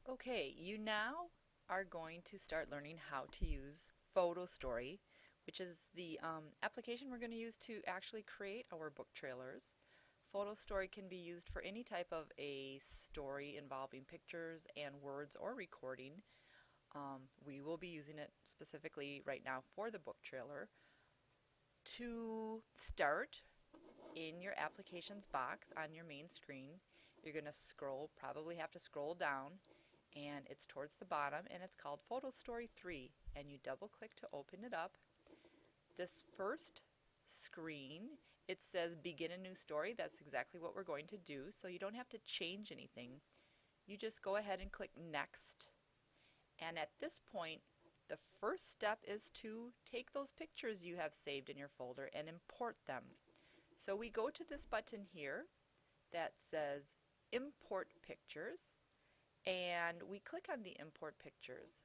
Okay, you now are going to start learning how to use PhotoStory, which is the application we're going to use to actually create our book trailers. PhotoStory can be used for any type of a story involving pictures and words or recording. We will be using it specifically right now for the book trailer. To start, in your applications box on your main screen, you're going to probably have to scroll down, and it's towards the bottom, and it's called PhotoStory 3, and you double click to open it up. This first screen, it says begin a new story. That's exactly what we're going to do, so you don't have to change anything. You just go ahead and click next, and at this point the first step is to take those pictures you have saved in your folder and import them. So we go to this button here that says import pictures, and we click on the import pictures.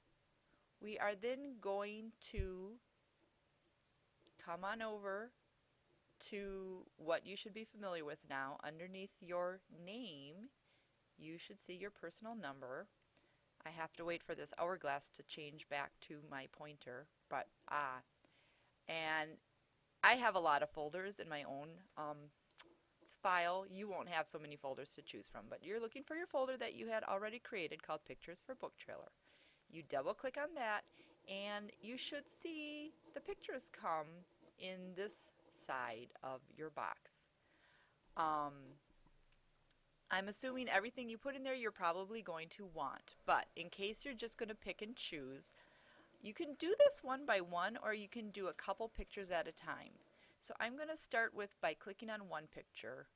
We are then going to come on over to what you should be familiar with now. Underneath your name, you should see your personal number. I have to wait for this hourglass to change back to my pointer, but and I have a lot of folders in my own file. You won't have so many folders to choose from, but you're looking for your folder that you had already created called Pictures for Book Trailer. You double click on that, and you should see the pictures come in this side of your box. Um, I'm assuming everything you put in there you're probably going to want, but in case you're just going to pick and choose, you can do this one by one, or you can do a couple pictures at a time. So I'm going to start with by clicking on one picture,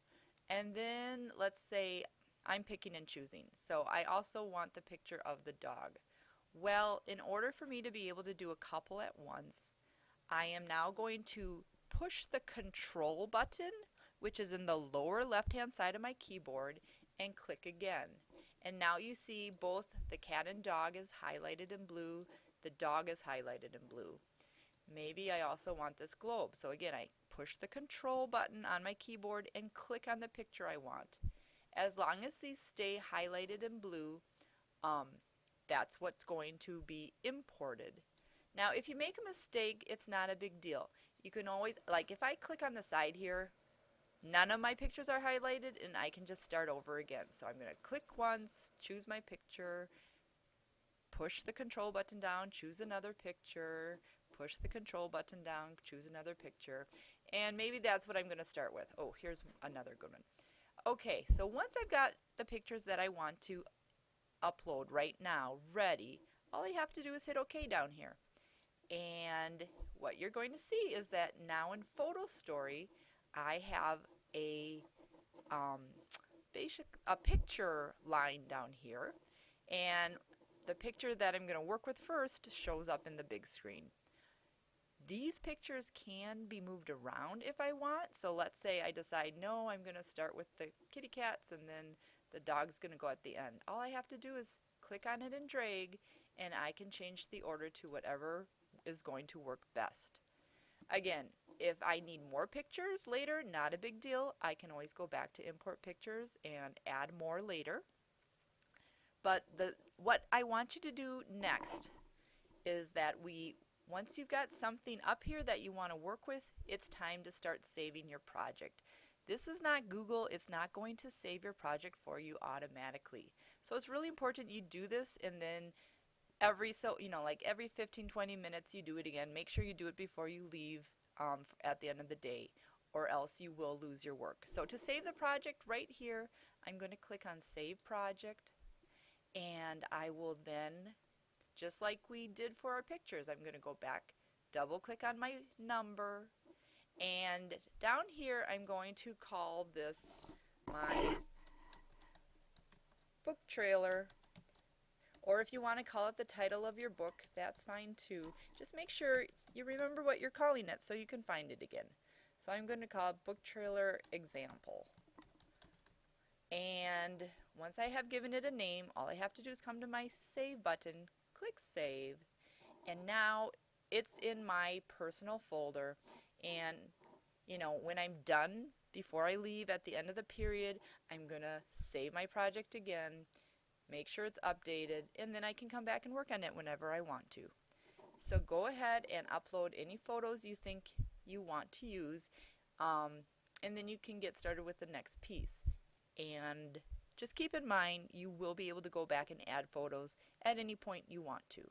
and then let's say I'm picking and choosing. So I also want the picture of the dog. Well, in order for me to be able to do a couple at once, I am now going to push the control button, which is in the lower left hand side of my keyboard, and click again. And now you see both the cat and dog is highlighted in blue, the dog is highlighted in blue. Maybe I also want this globe. So again, I push the control button on my keyboard and click on the picture I want. As long as these stay highlighted in blue, um, that's what's going to be imported. Now, if you make a mistake, it's not a big deal. You can always, like if I click on the side here, none of my pictures are highlighted, and I can just start over again. So I'm going to click once, choose my picture, push the control button down, choose another picture, push the control button down, choose another picture, and maybe that's what I'm going to start with. Oh, here's another good one. Okay, so once I've got the pictures that I want to upload right now ready, all I have to do is hit OK down here. And what you're going to see is that now in PhotoStory, I have a a picture line down here, and the picture that I'm going to work with first shows up in the big screen. These pictures can be moved around if I want. So let's say I decide, no, I'm going to start with the kitty cats and then the dog's going to go at the end. All I have to do is click on it and drag, and I can change the order to whatever is going to work best. Again, if I need more pictures later, not a big deal. I can always go back to import pictures and add more later. But what I want you to do next is that once you've got something up here that you want to work with, it's time to start saving your project. This is not Google. It's not going to save your project for you automatically. So it's really important you do this, and then like every 15-20 minutes you do it again. Make sure you do it before you leave at the end of the day, or else you will lose your work. So to save the project right here, I'm going to click on Save Project, and I will then, just like we did for our pictures, I'm going to go back, double click on my number, and down here I'm going to call this my book trailer. Or if you want to call it the title of your book, that's fine too. Just make sure you remember what you're calling it so you can find it again. So I'm going to call it Book Trailer Example. And once I have given it a name, all I have to do is come to my Save button, click Save, and now it's in my personal folder. And when I'm done, before I leave at the end of the period, I'm going to save my project again, make sure it's updated, and then I can come back and work on it whenever I want to. So go ahead and upload any photos you think you want to use, um, and then you can get started with the next piece. And just keep in mind you will be able to go back and add photos at any point you want to.